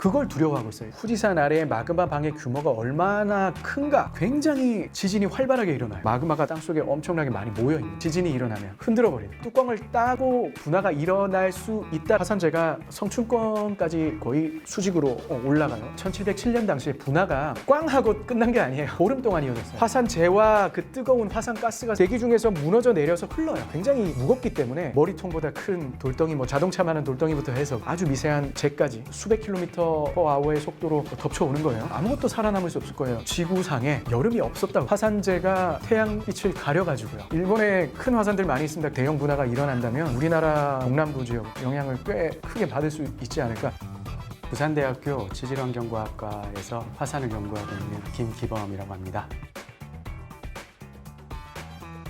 그걸 두려워하고 있어요. 후지산 아래의 마그마 방의 규모가 얼마나 큰가. 굉장히 지진이 활발하게 일어나요. 마그마가 땅속에 엄청나게 많이 모여있는, 지진이 일어나면 흔들어버리는, 뚜껑을 따고 분화가 일어날 수 있다. 화산재가 성층권까지 거의 수직으로 올라가요. 1707년 당시에 분화가 꽝 하고 끝난 게 아니에요. 보름 동안 이어졌어요. 화산재와 그 뜨거운 화산가스가 대기 중에서 무너져 내려서 흘러요. 굉장히 무겁기 때문에 머리통보다 큰 돌덩이, 자동차만한 돌덩이부터 해서 아주 미세한 재까지 수백 킬로미터 퍼 아워의 속도로 덮쳐오는 거예요. 아무것도 살아남을 수 없을 거예요. 지구상에 여름이 없었다고. 화산재가 태양빛을 가려가지고요. 일본에 큰 화산들 많이 있습니다. 대형 분화가 일어난다면 우리나라 동남부 지역 영향을 꽤 크게 받을 수 있지 않을까. 부산대학교 지질환경과학과에서 화산을 연구하고 있는 김기범이라고 합니다.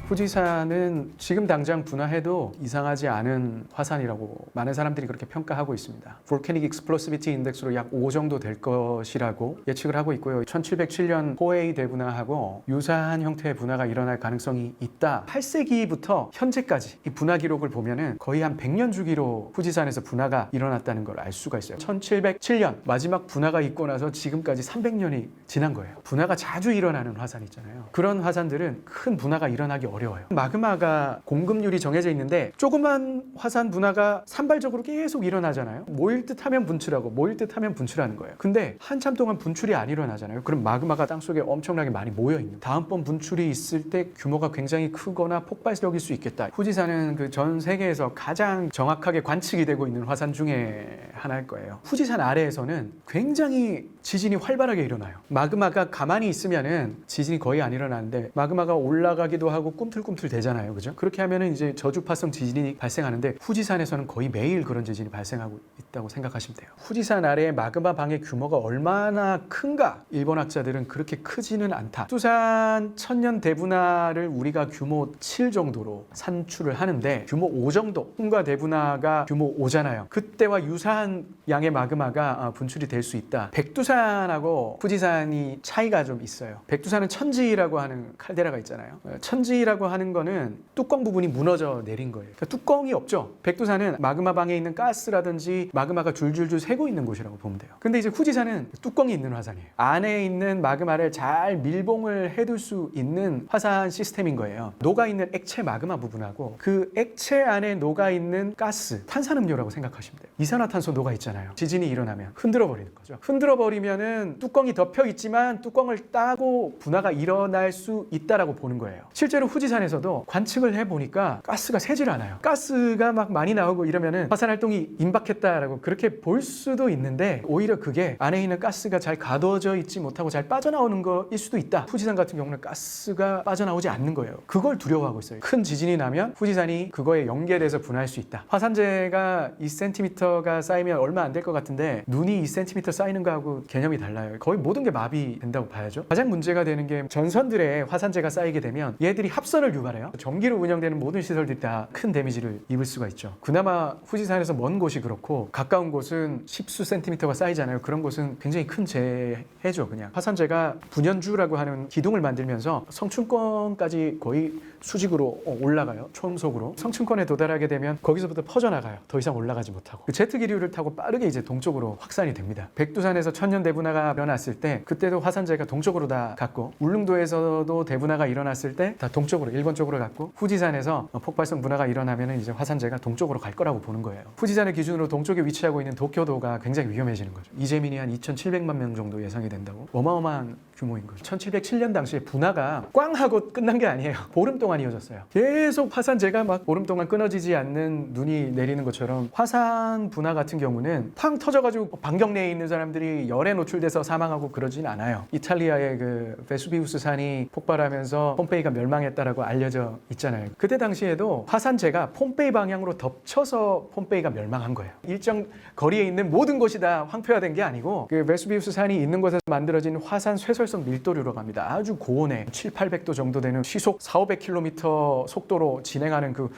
후지산은 지금 당장 분화해도 이상하지 않은 화산이라고 많은 사람들이 그렇게 평가하고 있습니다. Volcanic Explosivity Index로 약 5 정도 될 것이라고 예측을 하고 있고요. 1707년 포에이 대분화하고 유사한 형태의 분화가 일어날 가능성이 있다. 8세기부터 현재까지 이 분화 기록을 보면은 거의 한 100년 주기로 후지산에서 분화가 일어났다는 걸 알 수가 있어요. 1707년 마지막 분화가 있고 나서 지금까지 300년이 지난 거예요. 분화가 자주 일어나는 화산 있잖아요. 그런 화산들은 큰 분화가 일어나기 어려워요. 마그마가 공급률이 정해져 있는데 조그만 화산 분화가 산발적으로 계속 일어나잖아요. 모일 듯 하면 분출하고 모일 듯 하면 분출하는 거예요. 근데 한참 동안 분출이 안 일어나잖아요. 그럼 마그마가 땅속에 엄청나게 많이 모여있는, 다음번 분출이 있을 때 규모가 굉장히 크거나 폭발적일 수 있겠다. 후지산은 그 전 세계에서 가장 정확하게 관측이 되고 있는 화산 중에 하나일 거예요. 후지산 아래에서는 굉장히 지진이 활발하게 일어나요. 마그마가 가만히 있으면은 지진이 거의 안 일어나는데 마그마가 올라가기도 하고 꿈틀꿈틀 되잖아요. 그죠? 그렇게 하면은 이제 저주파성 지진이 발생하는데 후지산에서는 거의 매일 그런 지진이 발생하고 있다고 생각하시면 돼요. 후지산 아래의 마그마 방의 규모가 얼마나 큰가? 일본 학자들은 그렇게 크지는 않다. 수산 천년 대분화를 우리가 규모 7 정도로 산출을 하는데 규모 5 정도, 홍과 대분화가 규모 5잖아요. 그때와 유사한 양의 마그마가 분출이 될 수 있다. 백두산하고 후지산이 차이가 좀 있어요. 백두산은 천지라고 하는 칼데라가 있잖아요. 천지라고 하는 거는 뚜껑 부분이 무너져 내린 거예요. 그러니까 뚜껑이 없죠. 백두산은 마그마 방에 있는 가스라든지 마그마가 줄줄줄 새고 있는 곳이라고 보면 돼요. 근데 이제 후지산은 뚜껑이 있는 화산이에요. 안에 있는 마그마를 잘 밀봉을 해둘 수 있는 화산 시스템인 거예요. 녹아있는 액체 마그마 부분하고 그 액체 안에 녹아있는 가스, 탄산음료라고 생각하시면 돼요. 이산화탄소 녹아있잖아요. 지진이 일어나면 흔들어 버리는 거죠. 흔들어 버리면은 뚜껑이 덮여 있지만 뚜껑을 따고 분화가 일어날 수 있다라고 보는 거예요. 실제로 후지산에서도 관측을 해보니까 가스가 새질 않아요. 가스가 막 많이 나오고 이러면은 화산 활동이 임박했다라고 그렇게 볼 수도 있는데 오히려 그게 안에 있는 가스가 잘 가둬져 있지 못하고 잘 빠져나오는 거일 수도 있다. 후지산 같은 경우는 가스가 빠져나오지 않는 거예요. 그걸 두려워하고 있어요. 큰 지진이 나면 후지산이 그거에 연결해서 분화할 수 있다. 화산재가 2cm가 쌓이면 얼마 안 될 것 같은데 눈이 2cm 쌓이는 거하고 개념이 달라요. 거의 모든 게 마비된다고 봐야죠. 가장 문제가 되는 게 전선들에 화산재가 쌓이게 되면 얘들이 합선을 유발해요. 전기로 운영되는 모든 시설들이 다 큰 데미지를 입을 수가 있죠. 그나마 후지산에서 먼 곳이 그렇고 가까운 곳은 십수 센티미터가 쌓이잖아요. 그런 곳은 굉장히 큰 재해죠. 그냥 화산재가 분연주라고 하는 기둥을 만들면서 성층권까지 거의 수직으로 올라가요. 초음속으로. 성층권에 도달하게 되면 거기서부터 퍼져나가요. 더 이상 올라가지 못하고. 그 제트 기류를 타고 빠르게 이제 동쪽으로 확산이 됩니다. 백두산에서 천년 대분화가 일어났을 때 그때도 화산재가 동쪽으로 다 갔고, 울릉도에서도 대분화가 일어났을 때 다 동쪽으로, 일본 쪽으로 갔고, 후지산에서 폭발성 분화가 일어나면 이제 화산재가 동쪽으로 갈 거라고 보는 거예요. 후지산을 기준으로 동쪽에 위치하고 있는 도쿄도가 굉장히 위험해지는 거죠. 이재민이 한 2,700만 명 정도 예상이 된다고. 어마어마한 규모인 거죠. 1707년 당시에 분화가 꽝 하고 끝난 게 아니에요. 보름 동안 이어졌어요. 계속 화산재가 막 보름 동안 끊어지지 않는 눈이 내리는 것처럼 화산 분화 같은 경우는 팡 터져가지고 반경 내에 있는 사람들이 열에 노출돼서 사망하고 그러진 않아요. 이탈리아의 그 베수비우스 산이 폭발하면서 폼페이가 멸망했다라고 알려져 있잖아요. 그때 당시에도 화산재가 폼페이 방향으로 덮쳐서 pompe이가 멸망한 거예요. 일정 거리에 있는 모든 곳이 다 황폐화된 게 아니고 그 베수비우스 산이 있는 곳에서 만들어진 화산 쇠설성 밀도류라고 합니다. 아주 고온에 700~800도 정도 되는 시속 400~500km 속도로 진행하는 그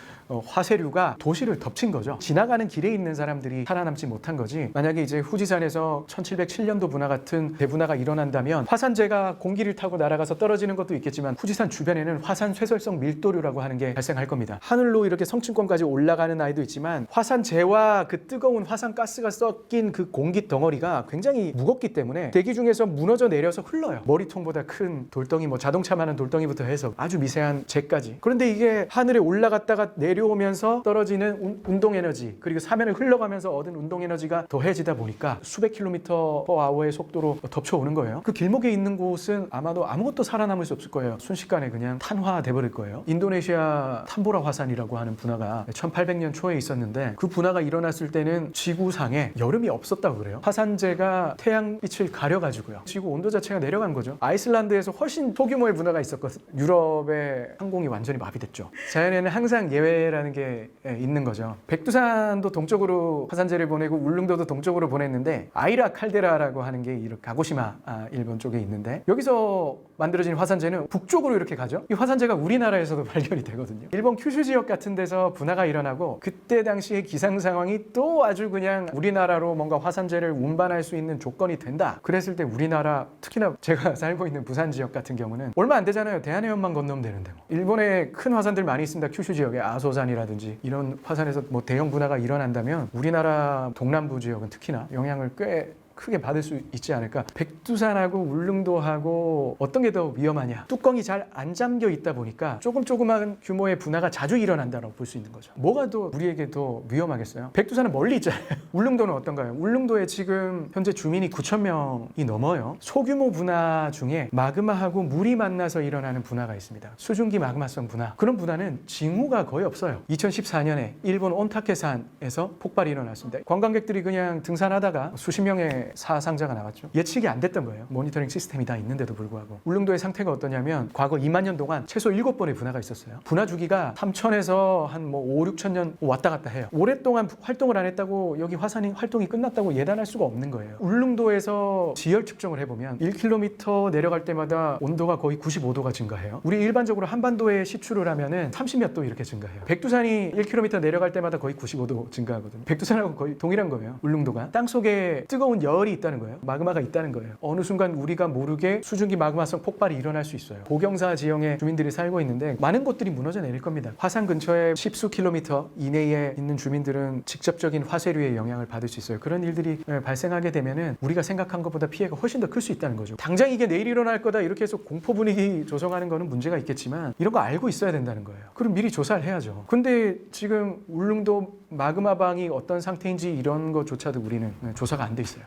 화쇄류가 도시를 덮친 거죠. 지나가는 길에 있는 사람들이 살아남지 못한 생각한 거지. 만약에 이제 후지산에서 1707년도 분화 같은 대분화가 일어난다면 화산재가 공기를 타고 날아가서 떨어지는 것도 있겠지만 후지산 주변에는 화산 쇠설성 밀도류라고 하는 게 발생할 겁니다. 하늘로 이렇게 성층권까지 올라가는 아이도 있지만 화산재와 그 뜨거운 화산가스가 섞인 그 공기 덩어리가 굉장히 무겁기 때문에 대기 중에서 무너져 내려서 흘러요. 머리통보다 큰 돌덩이, 뭐 자동차만한 돌덩이부터 해서 아주 미세한 재까지. 그런데 이게 하늘에 올라갔다가 내려오면서 떨어지는 운동 에너지, 그리고 사면을 흘러가면서 얻은 운동 에너지가 더해지다 보니까 수백 킬로미터 퍼 아워의 속도로 덮쳐오는 거예요. 그 길목에 있는 곳은 아마도 아무것도 살아남을 수 없을 거예요. 순식간에 그냥 탄화돼 버릴 거예요. 인도네시아 탐보라 화산이라고 하는 분화가 1800년 초에 있었는데 그 분화가 일어났을 때는 지구상에 여름이 없었다고 그래요. 화산재가 태양빛을 가려가지고요. 지구 온도 자체가 내려간 거죠. 아이슬란드에서 훨씬 소규모의 분화가 있었거든요. 유럽의 항공이 완전히 마비됐죠. 자연에는 항상 예외라는 게 있는 거죠. 백두산도 동쪽으로 화산재를 보내고 울릉도도 동쪽으로 보냈는데 아이라 칼데라라고 하는 게 가고시마 일본 쪽에 있는데 여기서 만들어진 화산재는 북쪽으로 이렇게 가죠. 이 화산재가 우리나라에서도 발견이 되거든요. 일본 큐슈 지역 같은 데서 분화가 일어나고 그때 당시의 기상 상황이 또 아주 그냥 우리나라로 뭔가 화산재를 운반할 수 있는 조건이 된다. 그랬을 때 우리나라, 특히나 제가 살고 있는 부산 지역 같은 경우는 얼마 안 되잖아요. 대한해협만 건너면 되는데 뭐. 일본에 큰 화산들 많이 있습니다. 큐슈 지역에 아소산이라든지 이런 화산에서 뭐 대형 분화가 일어난다면 우리나라 동남부 지역은 특히나 영향을 꽤 크게 받을 수 있지 않을까. 백두산하고 울릉도하고 어떤 게 더 위험하냐, 뚜껑이 잘 안 잠겨 있다 보니까 조그만 규모의 분화가 자주 일어난다고 볼 수 있는 거죠. 뭐가 더 우리에게 더 위험하겠어요? 백두산은 멀리 있잖아요. 울릉도는 어떤가요? 울릉도에 지금 현재 주민이 9,000명이 넘어요. 소규모 분화 중에 마그마하고 물이 만나서 일어나는 분화가 있습니다. 수증기 마그마성 분화. 그런 분화는 징후가 거의 없어요. 2014년에 일본 온타케산에서 폭발이 일어났습니다. 관광객들이 그냥 등산하다가 수십 명의 사상자가 나왔죠. 예측이 안 됐던 거예요. 모니터링 시스템이 다 있는데도 불구하고. 울릉도의 상태가 어떠냐면 과거 2만 년 동안 최소 7번의 분화가 있었어요. 분화 주기가 3천에서 한 5, 6천 년 왔다 갔다 해요. 오랫동안 활동을 안 했다고 여기 화산이 활동이 끝났다고 예단할 수가 없는 거예요. 울릉도에서 지열 측정을 해보면 1km 내려갈 때마다 온도가 거의 95도가 증가해요. 우리 일반적으로 한반도에 시추를 하면은 30몇 도 이렇게 증가해요. 백두산이 1km 내려갈 때마다 거의 95도 증가하거든요. 백두산하고 거의 동일한 거예요. 울릉도가. 땅속에 뜨거운 열이 있다는 거예요. 마그마가 있다는 거예요. 어느 순간 우리가 모르게 수증기 마그마성 폭발이 일어날 수 있어요. 고경사 지형에 주민들이 살고 있는데 많은 곳들이 무너져 내릴 겁니다. 화산 근처에 십수 킬로미터 이내에 있는 주민들은 직접적인 화쇄류의 영향을 받을 수 있어요. 그런 일들이 발생하게 되면은 우리가 생각한 것보다 피해가 훨씬 더 클 수 있다는 거죠. 당장 이게 내일 일어날 거다 이렇게 해서 공포 분위기 조성하는 거는 문제가 있겠지만 이런 거 알고 있어야 된다는 거예요. 그럼 미리 조사를 해야죠. 근데 지금 울릉도 마그마방이 어떤 상태인지 이런 것조차도 우리는 조사가 안 돼 있어요.